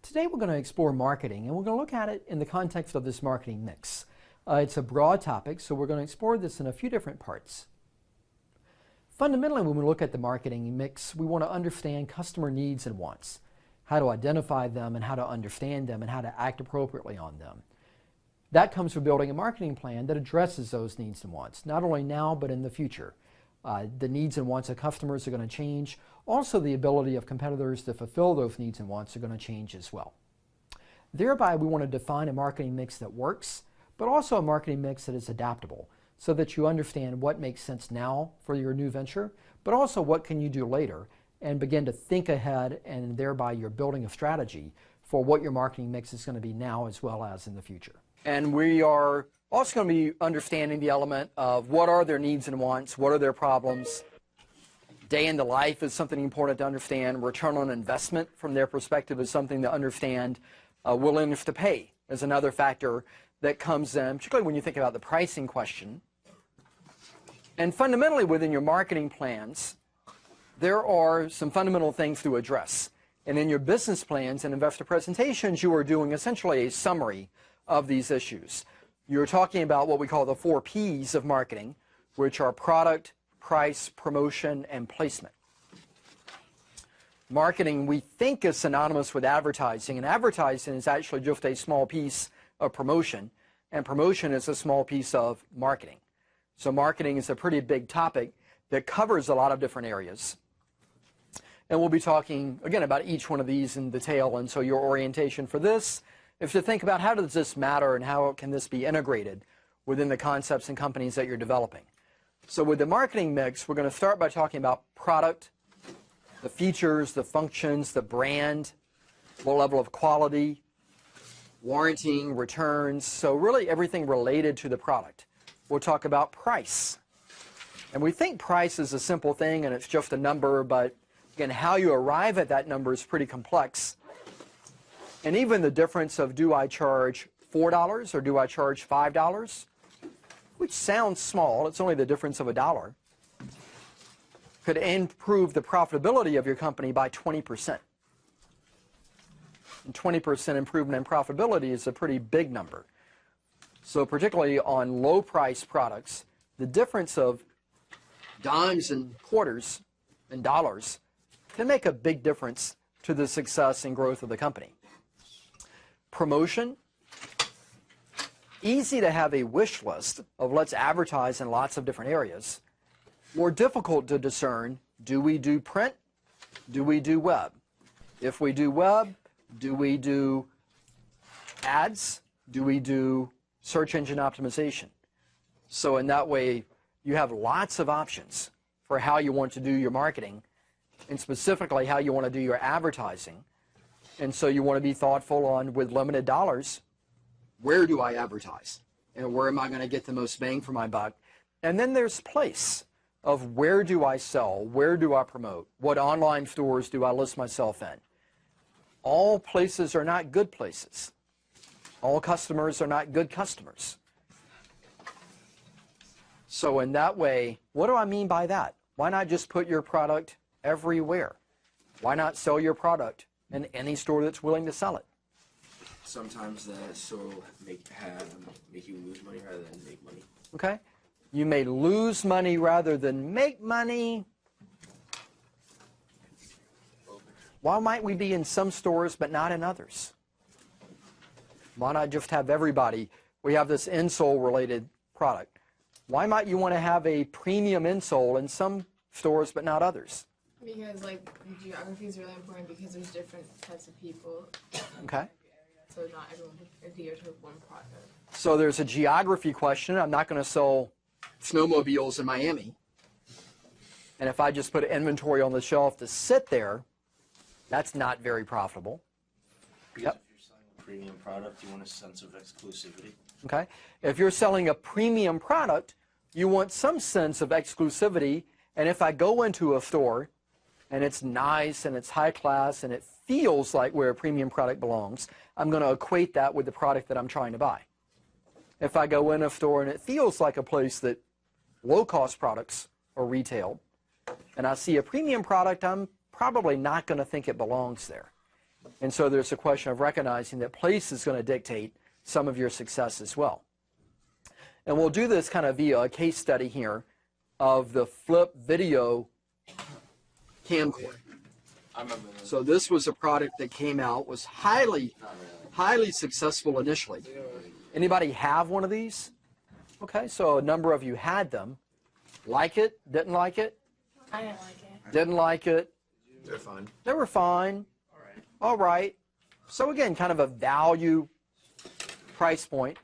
Today we're going to explore marketing, and we're going to look at it in the context of this marketing mix. It's a broad topic, so we're going to explore this in a few different parts. Fundamentally, when we look at the marketing mix, we want to understand customer needs and wants, how to identify them and how to understand them and how to act appropriately on them. That comes from building a marketing plan that addresses those needs and wants, not only now but in the future. The needs and wants of customers are going to change. Also, the ability of competitors to fulfill those needs and wants are going to change as well. Thereby, we want to define a marketing mix that works, but also a marketing mix that is adaptable, so that you understand what makes sense now for your new venture, but also what can you do later, and begin to think ahead, and thereby you're building a strategy for what your marketing mix is going to be now as well as in the future. And we are also going to be understanding the element of what are their needs and wants, what are their problems. Day in the life is something important to understand. Return on investment from their perspective is something to understand. Willingness to pay is another factor that comes in, particularly when you think about the pricing question. And fundamentally within your marketing plans, there are some fundamental things to address. And in your business plans and investor presentations, you are doing essentially a summary of these issues. You're talking about what we call the 4 Ps of marketing, which are product, price, promotion, and placement. Marketing, we think, is synonymous with advertising, and advertising is actually just a small piece of promotion, and promotion is a small piece of marketing. So marketing is a pretty big topic that covers a lot of different areas. And we'll be talking, again, about each one of these in detail, and so your orientation for this is to think about how does this matter and how can this be integrated within the concepts and companies that you're developing. So with the marketing mix, we're going to start by talking about product, the features, the functions, the brand, what level of quality, warranting, returns, so really everything related to the product. We'll talk about price. And we think price is a simple thing and it's just a number, but again, how you arrive at that number is pretty complex. And even the difference of do I charge $4 or do I charge $5, which sounds small, it's only the difference of $1, could improve the profitability of your company by 20%. And 20% improvement in profitability is a pretty big number. So particularly on low-price products, the difference of dimes and quarters and dollars can make a big difference to the success and growth of the company. Promotion, easy to have a wish list of let's advertise in lots of different areas. More difficult to discern, do we do print? Do we do web? If we do web, do we do ads? Do we do search engine optimization? So in that way, you have lots of options for how you want to do your marketing and specifically how you want to do your advertising. And so you want to be thoughtful on, with limited dollars, where do I advertise? And where am I going to get the most bang for my buck? And then there's place of where do I sell? Where do I promote? What online stores do I list myself in? All places are not good places. All customers are not good customers. So in that way, what do I mean by that? Why not just put your product everywhere? Why not sell your product in any store that's willing to sell it? Sometimes that store will make you lose money rather than make money. Okay. You may lose money rather than make money. Why might we be in some stores but not in others? Why not just have everybody? We have this insole-related product. Why might you want to have a premium insole in some stores but not others? Because geography is really important because there's different types of people. Okay. So not everyone would adhere to one product. So there's a geography question. I'm not going to sell snowmobiles in Miami. And if I just put inventory on the shelf to sit there, that's not very profitable. Because if you're selling a premium product, you want a sense of exclusivity. Okay. If you're selling a premium product, you want some sense of exclusivity. And if I go into a store and it's nice and it's high class and it feels like where a premium product belongs, I'm going to equate that with the product that I'm trying to buy. If I go in a store and it feels like a place that low-cost products are retailed, and I see a premium product, I'm probably not going to think it belongs there. And so there's a question of recognizing that place is going to dictate some of your success as well. And we'll do this kind of via a case study here of the flip video camcorder. I remember that. So this was a product that came out, was highly successful initially. Anybody have one of these? Okay, so a number of you had them. Like it? Didn't like it? I didn't like it. Didn't like it? They're fun. They were fine. All right. So again, kind of a value price point.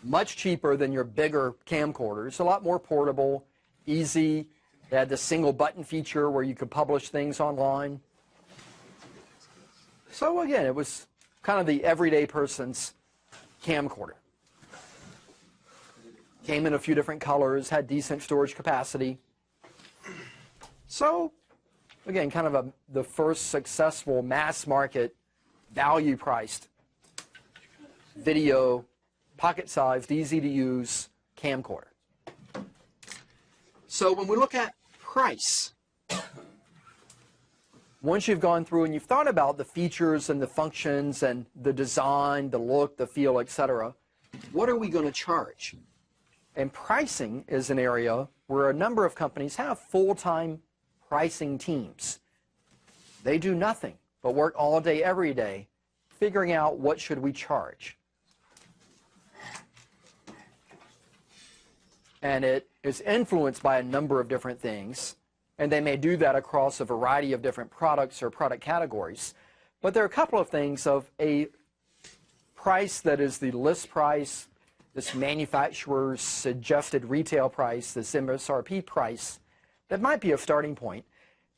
Much cheaper than your bigger camcorders. A lot more portable, easy. They had the single button feature where you could publish things online. So again, it was kind of the everyday person's camcorder. Came in a few different colors, had decent storage capacity. So again, kind of the first successful mass market, value priced video, pocket sized, easy to use camcorder. So when we look at price, once you've gone through and you've thought about the features and the functions and the design, the look, the feel, etc., what are we going to charge? And pricing is an area where a number of companies have full-time pricing teams. They do nothing but work all day, every day, figuring out what should we charge. And it is influenced by a number of different things, and they may do that across a variety of different products or product categories. But there are a couple of things of a price that is the list price, this manufacturer's suggested retail price, this MSRP price, that might be a starting point.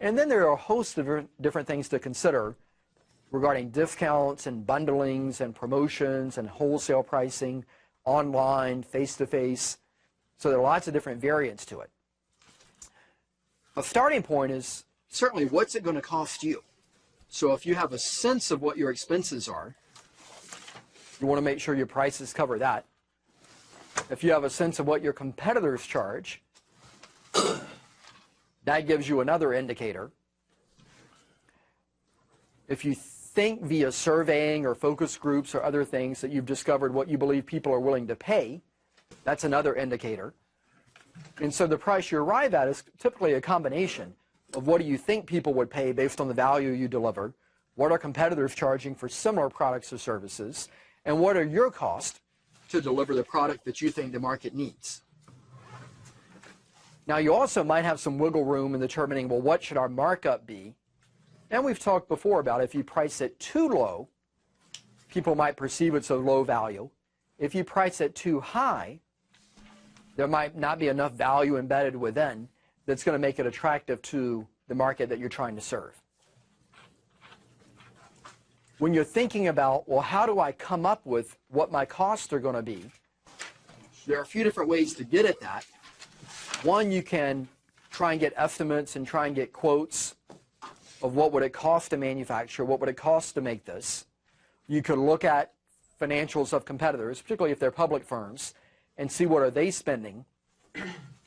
And then there are a host of different things to consider regarding discounts and bundlings and promotions and wholesale pricing, online, face-to-face. So there are lots of different variants to it. A starting point is certainly what's it going to cost you. So if you have a sense of what your expenses are, you want to make sure your prices cover that. If you have a sense of what your competitors charge, that gives you another indicator. If you think via surveying or focus groups or other things that you've discovered what you believe people are willing to pay, that's another indicator. And so the price you arrive at is typically a combination of what do you think people would pay based on the value you deliver, what are competitors charging for similar products or services, and what are your costs to deliver the product that you think the market needs. Now you also might have some wiggle room in determining, well, what should our markup be? And we've talked before about if you price it too low, people might perceive it's of low value. If you price it too high, there might not be enough value embedded within that's going to make it attractive to the market that you're trying to serve. When you're thinking about, well, how do I come up with what my costs are going to be, there are a few different ways to get at that. One, you can try and get estimates and try and get quotes of what would it cost to manufacture, what would it cost to make this. You could look at financials of competitors, particularly if they're public firms, and see what are they spending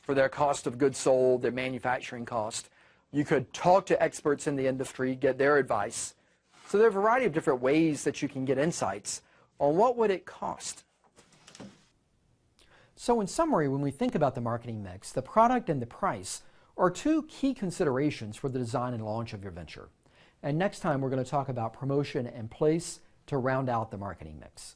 for their cost of goods sold, their manufacturing cost. You could talk to experts in the industry, get their advice. So there are a variety of different ways that you can get insights on what would it cost. So in summary, when we think about the marketing mix, the product and the price are two key considerations for the design and launch of your venture. And next time we're going to talk about promotion and place to round out the marketing mix.